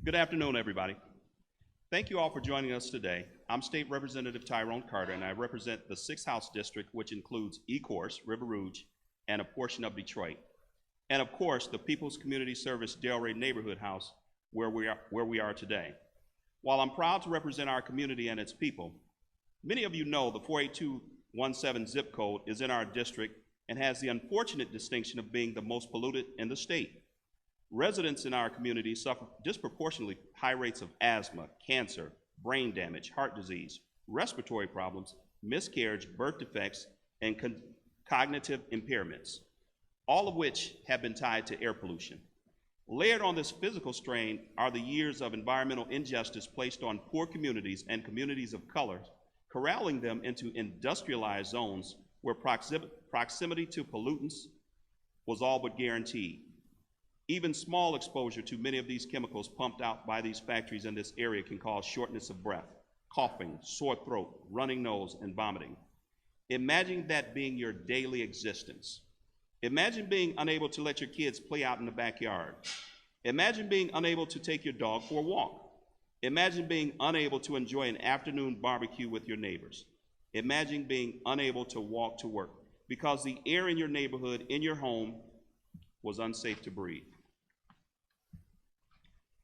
Good afternoon, everybody. Thank you all for joining us today. I'm State Representative Tyrone Carter, and I represent the 6th House District, which includes Ecorse, River Rouge, and a portion of Detroit. And of course, the People's Community Service Delray Neighborhood House, where we are today. While I'm proud to represent our community and its people, many of you know the 48217 zip code is in our district and has the unfortunate distinction of being the most polluted in the state. Residents in our community suffer disproportionately high rates of asthma, cancer, brain damage, heart disease, respiratory problems, miscarriage, birth defects, and cognitive impairments, all of which have been tied to air pollution. Layered on this physical strain are the years of environmental injustice placed on poor communities and communities of color, corralling them into industrialized zones where proximity to pollutants was all but guaranteed. Even small exposure to many of these chemicals pumped out by these factories in this area can cause shortness of breath, coughing, sore throat, running nose, and vomiting. Imagine that being your daily existence. Imagine being unable to let your kids play out in the backyard. Imagine being unable to take your dog for a walk. Imagine being unable to enjoy an afternoon barbecue with your neighbors. Imagine being unable to walk to work because the air in your neighborhood, in your home, was unsafe to breathe.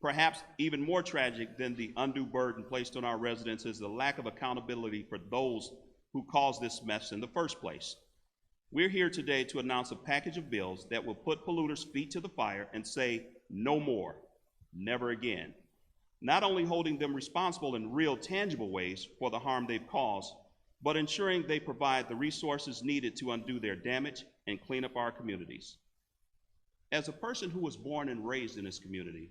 Perhaps even more tragic than the undue burden placed on our residents is the lack of accountability for those who caused this mess in the first place. We're here today to announce a package of bills that will put polluters' feet to the fire and say, no more, never again. Not only holding them responsible in real, tangible ways for the harm they've caused, but ensuring they provide the resources needed to undo their damage and clean up our communities. As a person who was born and raised in this community,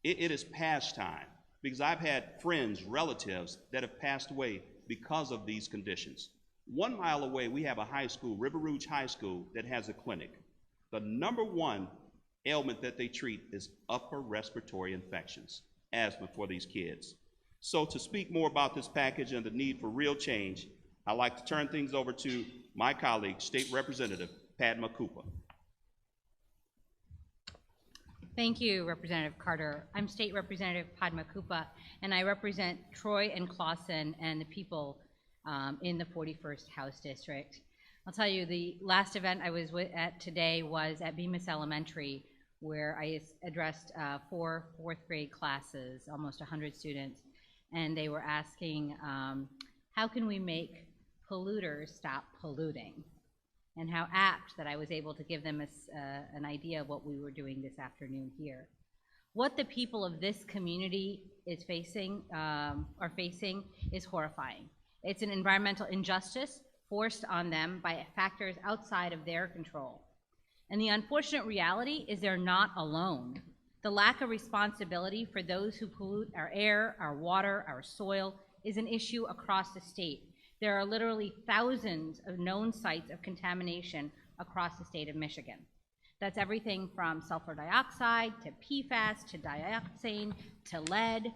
it is past time, because I've had friends, relatives that have passed away because of these conditions. 1 mile away, we have a high school, River Rouge High School, that has a clinic. The number one ailment that they treat is upper respiratory infections, asthma for these kids. So to speak more about this package and the need for real change, I'd like to turn things over to my colleague, State Representative Padma. Thank you, Representative Carter. I'm State Representative Padma, and I represent Troy and Clawson and the people in the 41st House District. I'll tell you, the last event I was at today was at Bemis Elementary, where I addressed 4 fourth grade classes, almost 100 students, and they were asking, how can we make polluters stop polluting? And how apt that I was able to give them an idea of what we were doing this afternoon here. What the people of this community are facing is horrifying. It's an environmental injustice forced on them by factors outside of their control. And the unfortunate reality is they're not alone. The lack of responsibility for those who pollute our air, our water, our soil is an issue across the state. There are literally thousands of known sites of contamination across the state of Michigan. That's everything from sulfur dioxide to PFAS to dioxane to lead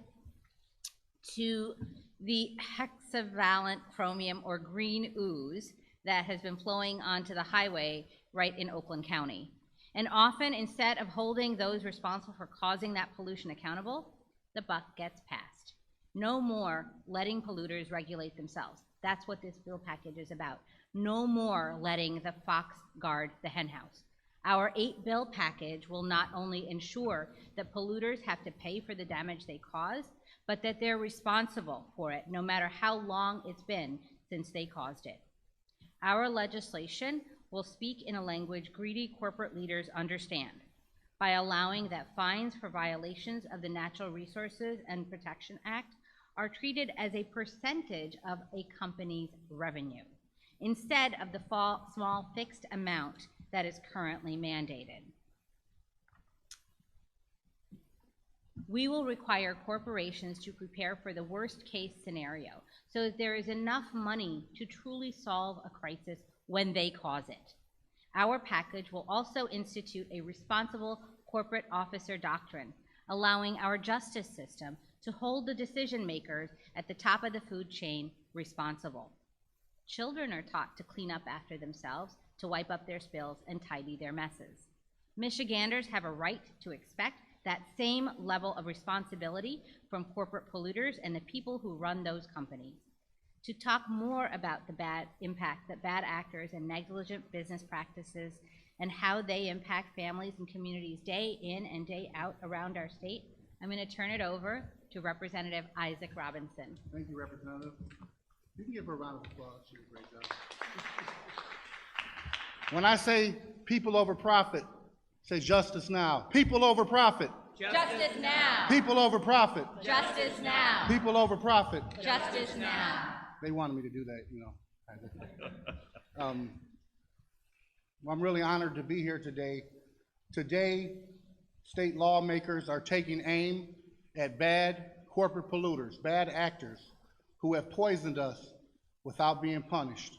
to the hexavalent chromium or green ooze that has been flowing onto the highway right in Oakland County. And often, instead of holding those responsible for causing that pollution accountable, the buck gets passed. No more letting polluters regulate themselves. That's what this bill package is about. No more letting the fox guard the henhouse. Our 8-bill package will not only ensure that polluters have to pay for the damage they cause, but that they're responsible for it, no matter how long it's been since they caused it. Our legislation will speak in a language greedy corporate leaders understand by allowing that fines for violations of the Natural Resources and Protection Act are treated as a percentage of a company's revenue, instead of the small fixed amount that is currently mandated. We will require corporations to prepare for the worst case scenario so that there is enough money to truly solve a crisis when they cause it. Our package will also institute a responsible corporate officer doctrine, allowing our justice system to hold the decision makers at the top of the food chain responsible. Children are taught to clean up after themselves, to wipe up their spills and tidy their messes. Michiganders have a right to expect that same level of responsibility from corporate polluters and the people who run those companies. To talk more about the bad impact that bad actors and negligent business practices and how they impact families and communities day in and day out around our state, I'm going to turn it over to Representative Isaac Robinson. Thank you, Representative. You can give her a round of applause. She did a great job. When I say people over profit, say justice now. People over profit. Justice now. People over profit. Justice now. People over profit. Justice now. They wanted me to do that, you know. Well, I'm really honored to be here today. Today, state lawmakers are taking aim at bad corporate polluters, bad actors who have poisoned us without being punished.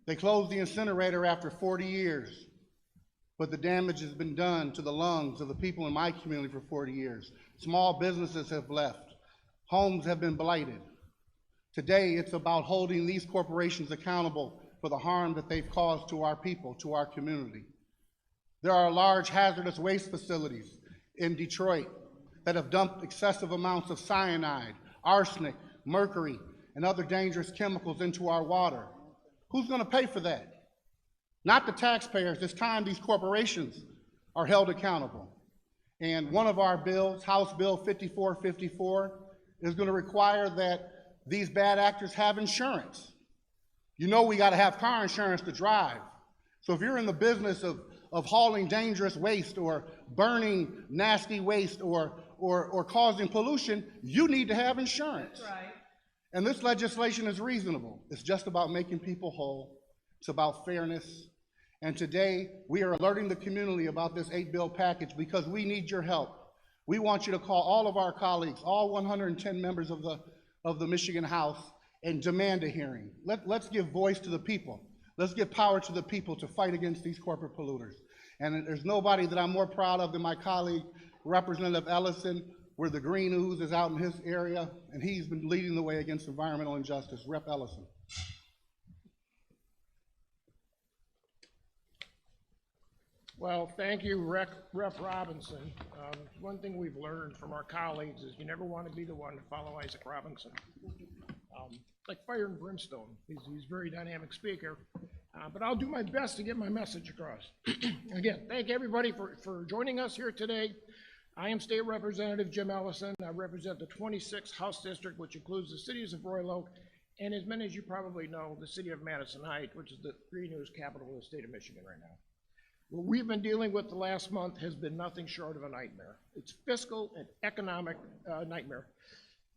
They closed the incinerator after 40 years, but the damage has been done to the lungs of the people in my community for 40 years. Small businesses have left. Homes have been blighted. Today, it's about holding these corporations accountable for the harm that they've caused to our people, to our community. There are large hazardous waste facilities in Detroit that have dumped excessive amounts of cyanide, arsenic, mercury, and other dangerous chemicals into our water. Who's going to pay for that? Not the taxpayers. It's time these corporations are held accountable. And one of our bills, House Bill 5454, is going to require that these bad actors have insurance. You know we got to have car insurance to drive. So if you're in the business of hauling dangerous waste or burning nasty waste or causing pollution, you need to have insurance. That's right. And this legislation is reasonable. It's just about making people whole. It's about fairness. And today, we are alerting the community about this 8-bill package because we need your help. We want you to call all of our colleagues, all 110 members of the Michigan House, and demand a hearing. Let's give voice to the people. Let's give power to the people to fight against these corporate polluters. And there's nobody that I'm more proud of than my colleague, Representative Allison, where the green ooze is out in his area, and he's been leading the way against environmental injustice. Rep. Allison. Well, thank you, Rep. Robinson. One thing we've learned from our colleagues is you never want to be the one to follow Isaac Robinson. Like fire and brimstone. He's a very dynamic speaker, but I'll do my best to get my message across. Again, thank everybody for joining us here today. I am State Representative Jim Allison. I represent the 26th House District, which includes the cities of Royal Oak, and as many as you probably know, the city of Madison Heights, which is the green news capital of the state of Michigan right now. What we've been dealing with the last month has been nothing short of a nightmare. It's fiscal and economic nightmare.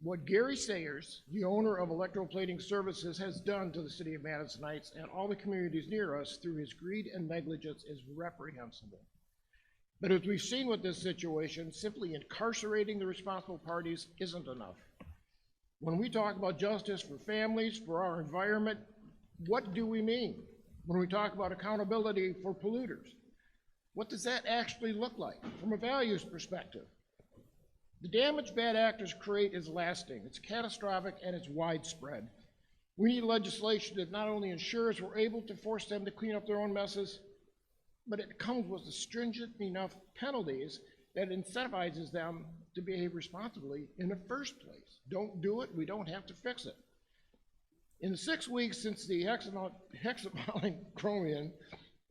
What Gary Sayers, the owner of Electroplating Services, has done to the city of Madison Heights and all the communities near us through his greed and negligence is reprehensible. But as we've seen with this situation, simply incarcerating the responsible parties isn't enough. When we talk about justice for families, for our environment, what do we mean? When we talk about accountability for polluters, what does that actually look like from a values perspective? The damage bad actors create is lasting, it's catastrophic, and it's widespread. We need legislation that not only ensures we're able to force them to clean up their own messes, but it comes with stringent enough penalties that incentivizes them to behave responsibly in the first place. Don't do it, we don't have to fix it. In the 6 weeks since the hexavalent chromium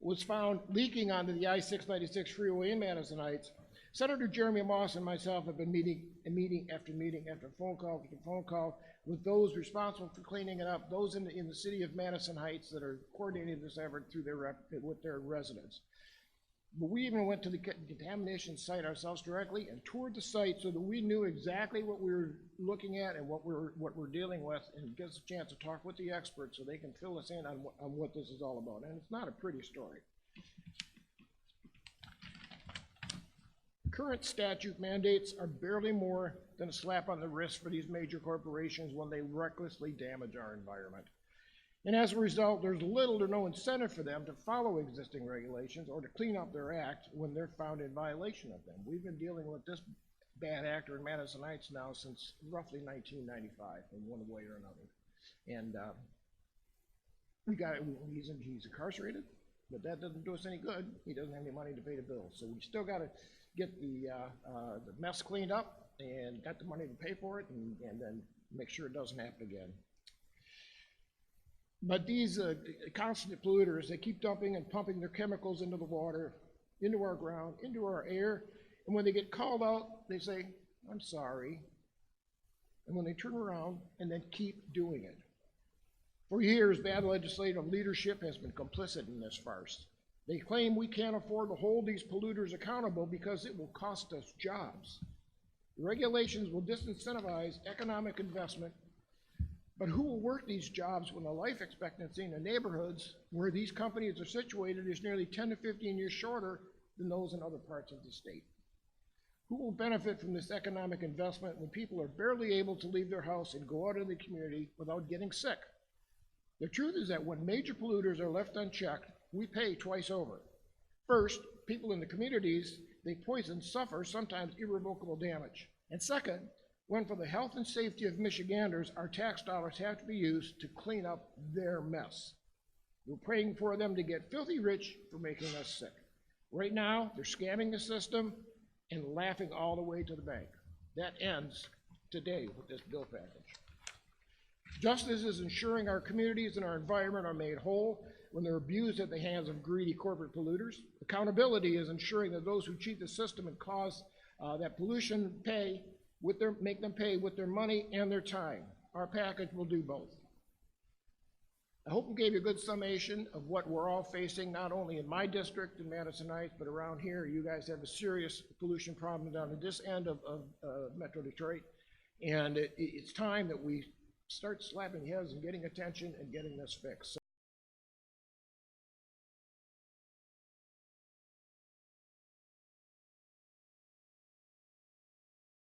was found leaking onto the I-696 freeway in Madison Heights, Senator Jeremy Moss and myself have been meeting after meeting after phone call after phone call with those responsible for cleaning it up, those in the city of Madison Heights that are coordinating this effort through with their residents. But we even went to the contamination site ourselves directly and toured the site so that we knew exactly what we were looking at and what we're dealing with, and give us a chance to talk with the experts so they can fill us in on what this is all about. And it's not a pretty story. Current statute mandates are barely more than a slap on the wrist for these major corporations when they recklessly damage our environment. And as a result, there's little or no incentive for them to follow existing regulations or to clean up their act when they're found in violation of them. We've been dealing with this bad actor in Madison Heights now since roughly 1995 in one way or another. And he's incarcerated, but that doesn't do us any good. He doesn't have any money to pay the bills. So we still got to get the mess cleaned up and got the money to pay for it, and then make sure it doesn't happen again. But these constant polluters, they keep dumping and pumping their chemicals into the water, into our ground, into our air, and when they get called out, they say, "I'm sorry." And when they turn around and then keep doing it. For years, bad legislative leadership has been complicit in this farce. They claim we can't afford to hold these polluters accountable because it will cost us jobs. The regulations will disincentivize economic investment, but who will work these jobs when the life expectancy in the neighborhoods where these companies are situated is nearly 10 to 15 years shorter than those in other parts of the state? Who will benefit from this economic investment when people are barely able to leave their house and go out in the community without getting sick? The truth is that when major polluters are left unchecked, we pay twice over. First, people in the communities they poison suffer sometimes irrevocable damage. And second, when for the health and safety of Michiganders, our tax dollars have to be used to clean up their mess. We're praying for them to get filthy rich for making us sick. Right now, they're scamming the system and laughing all the way to the bank. That ends today with this bill package. Justice is ensuring our communities and our environment are made whole when they're abused at the hands of greedy corporate polluters. Accountability is ensuring that those who cheat the system and cause that pollution make them pay with their money and their time. Our package will do both. I hope we gave you a good summation of what we're all facing, not only in my district in Madison Heights, but around here. You guys have a serious pollution problem down at this end of Metro Detroit, and it's time that we start slapping heads and getting attention and getting this fixed.